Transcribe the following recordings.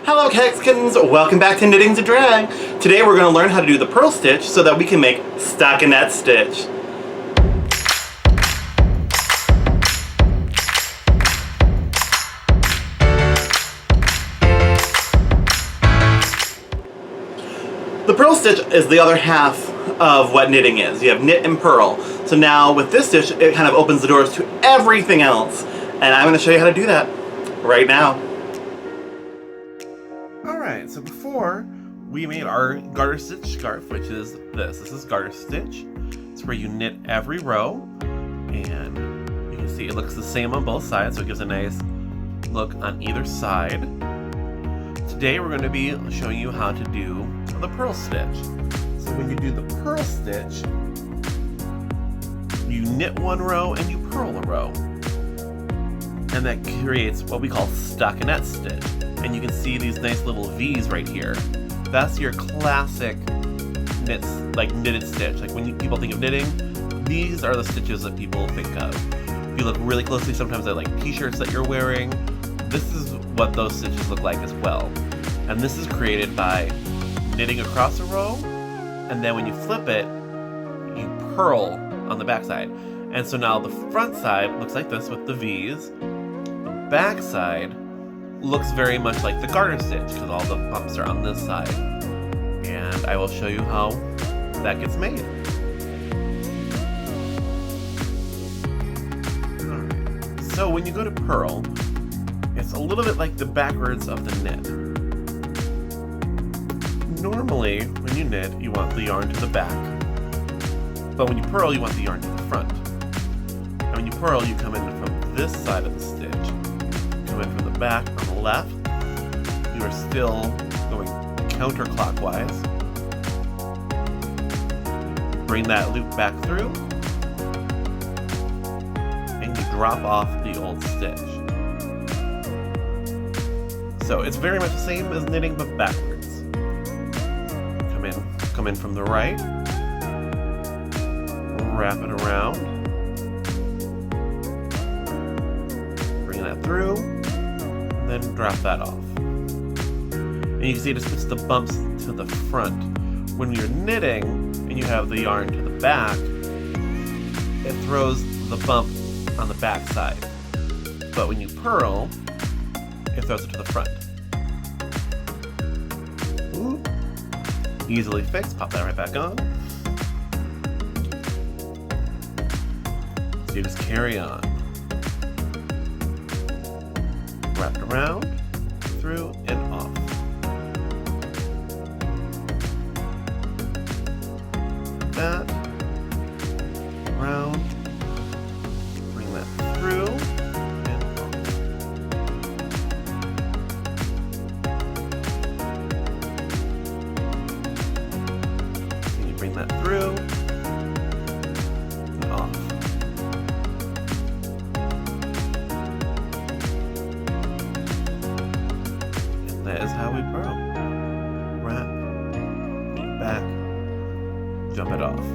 Hello Hexkins, welcome back to Knitting's a Drag. Today we're going to learn how to do the purl stitch so that we can make stockinette stitch. The purl stitch is the other half of what knitting is. You have knit and purl. So now with this stitch, it kind of opens the doors to everything else. And I'm going to show you how to do that right now. Alright, so before we made our garter stitch scarf, which is this. This is garter stitch. It's where you knit every row. And you can see it looks the same on both sides, so it gives a nice look on either side. Today we're going to be showing you how to do the purl stitch. So when you do the purl stitch, you knit one row and you purl a row. And that creates what we call stockinette stitch. And you can see these nice little V's right here. That's your classic knitted stitch. Like when people think of knitting, these are the stitches that people think of. If you look really closely sometimes at like t-shirts that you're wearing, this is what those stitches look like as well. And this is created by knitting across a row, and then when you flip it, you purl on the back side. And so now the front side looks like this with the V's. The back side looks very much like the garter stitch because all the bumps are on this side. And I will show you how that gets made. Alright, so when you go to purl, it's a little bit like the backwards of the knit. Normally, when you knit, you want the yarn to the back. But when you purl, you want the yarn to the front. And when you purl, you come in from this side of the stitch. Come in from the back on the left. You are still going counterclockwise. Bring that loop back through. And you drop off the old stitch. So it's very much the same as knitting, but backwards. Come in from the right, wrap it around, bring that through, and then drop that off. And you can see it just puts the bumps to the front. When you're knitting and you have the yarn to the back, it throws the bump on the back side. But when you purl, it throws it to the front. Ooh. Easily fixed, pop that right back on. So you just carry on. Wrapped around, through, and off. That, around, bring that through, and off. Bring that through and off. And that is how we purl. Wrap, meet back, jump it off.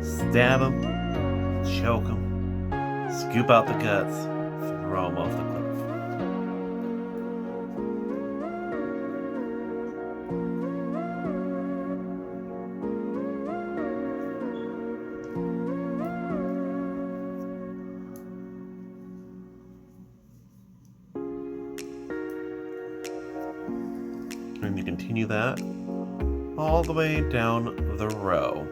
Stab them, choke them, scoop out the guts, throw them off the cliff. And you continue that all the way down the row.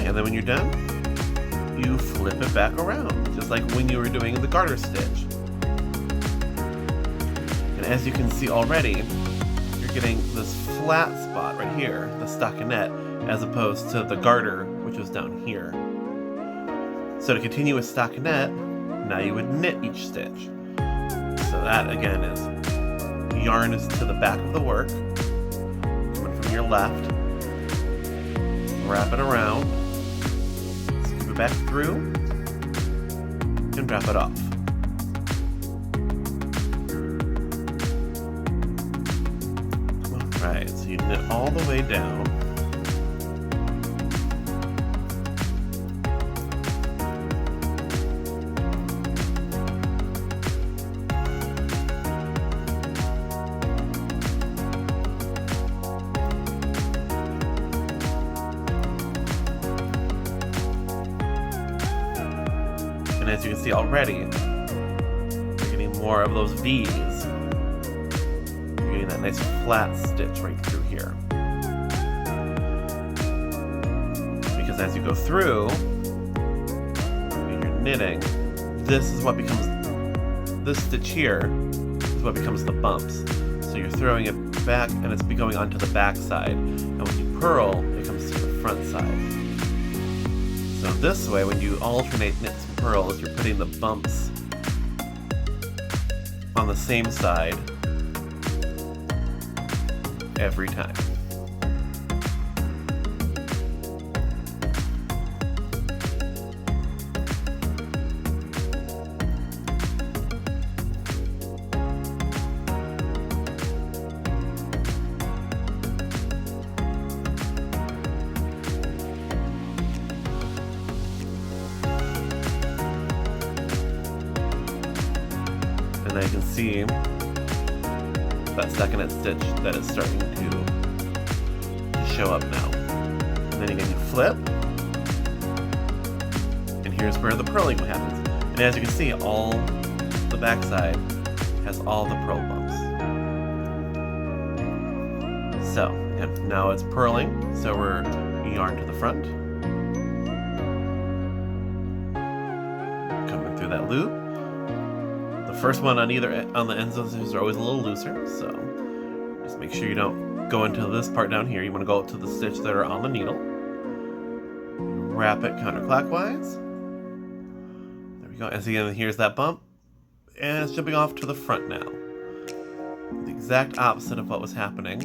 And then when you're done, you flip it back around, just like when you were doing the garter stitch. And as you can see already, you're getting this flat spot right here, the stockinette, as opposed to the garter, which was down here. So to continue with stockinette, now you would knit each stitch. So that again is yarn is to the back of the work, coming from your left, wrap it around, scoop it back through, and drop it off. Alright, so you knit all the way down. And as you can see already, you're getting more of those V's. You're getting that nice flat stitch right through here. Because as you go through, and you're knitting, this stitch here is what becomes the bumps. So you're throwing it back and it's going onto the back side. And when you purl, it comes to the front side. So this way, when you alternate knits and purls, you're putting the bumps on the same side every time. And I can see that stockinette stitch that is starting to show up now. And then again you flip, and here's where the purling happens. And as you can see, all the backside has all the purl bumps. So, and now it's purling, so we're yarn to the front, coming through that loop. First one on the ends of these are always a little looser, so just make sure you don't go into this part down here. You want to go to the stitch that are on the needle. Wrap it counterclockwise. There we go. And again, here's that bump, and it's jumping off to the front now. The exact opposite of what was happening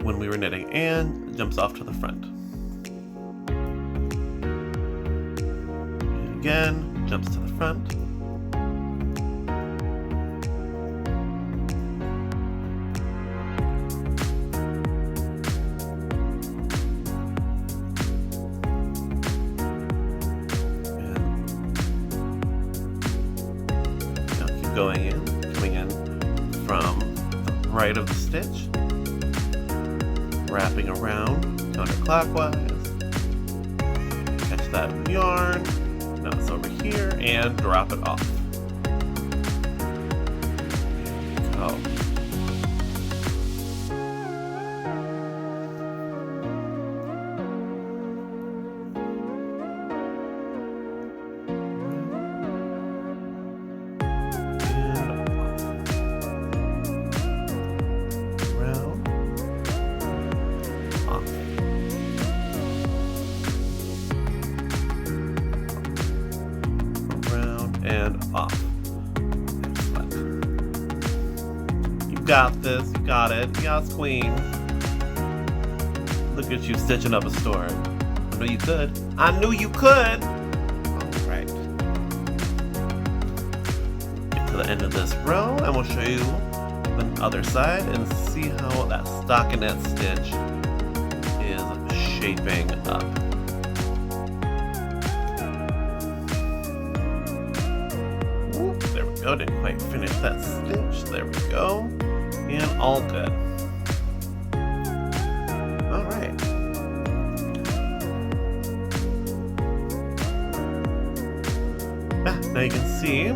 when we were knitting, and it jumps off to the front. And again, jumps to the front. Coming in from the right of the stitch, wrapping around counterclockwise, catch that yarn, now it's over here, and drop it off. There you go. And off. Excellent. You got this, you got it, yes queen. Look at you stitching up a storm. I knew you could. I knew you could! Alright. Get to the end of this row and we'll show you the other side and see how that stockinette stitch is shaping up. Oh, didn't quite finish that stitch. There we go. And all good. Alright. Now you can see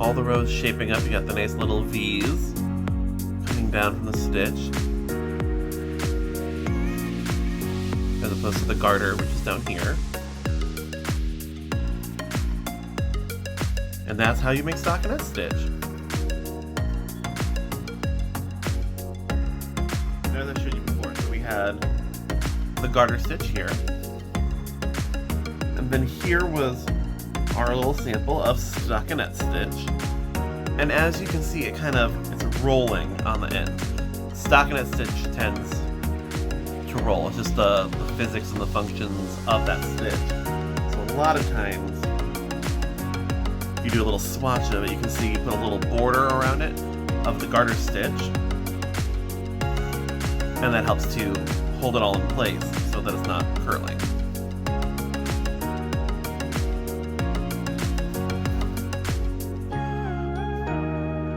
all the rows shaping up. You got the nice little V's coming down from the stitch, as opposed to the garter, which is down here. And that's how you make stockinette stitch. As I showed you before, so we had the garter stitch here, and then here was our little sample of Stockinette Stitch. And as you can see, it's rolling on the end. Stockinette Stitch tends to roll. It's just the physics and the functions of that stitch. So a lot of times, if you do a little swatch of it, you can see you put a little border around it of the garter stitch, and that helps to hold it all in place so that it's not curling.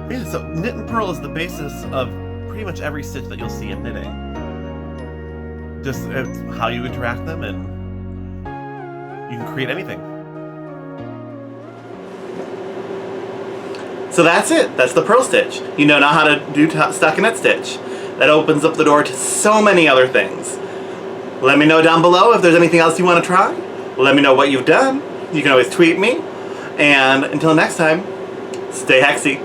Yeah, so knit and purl is the basis of pretty much every stitch that you'll see in knitting. Just how you interact them, and you can create anything. So that's it. That's the purl stitch. You know now how to do stockinette stitch. That opens up the door to so many other things. Let me know down below if there's anything else you want to try. Let me know what you've done. You can always tweet me. And until next time, stay hexy.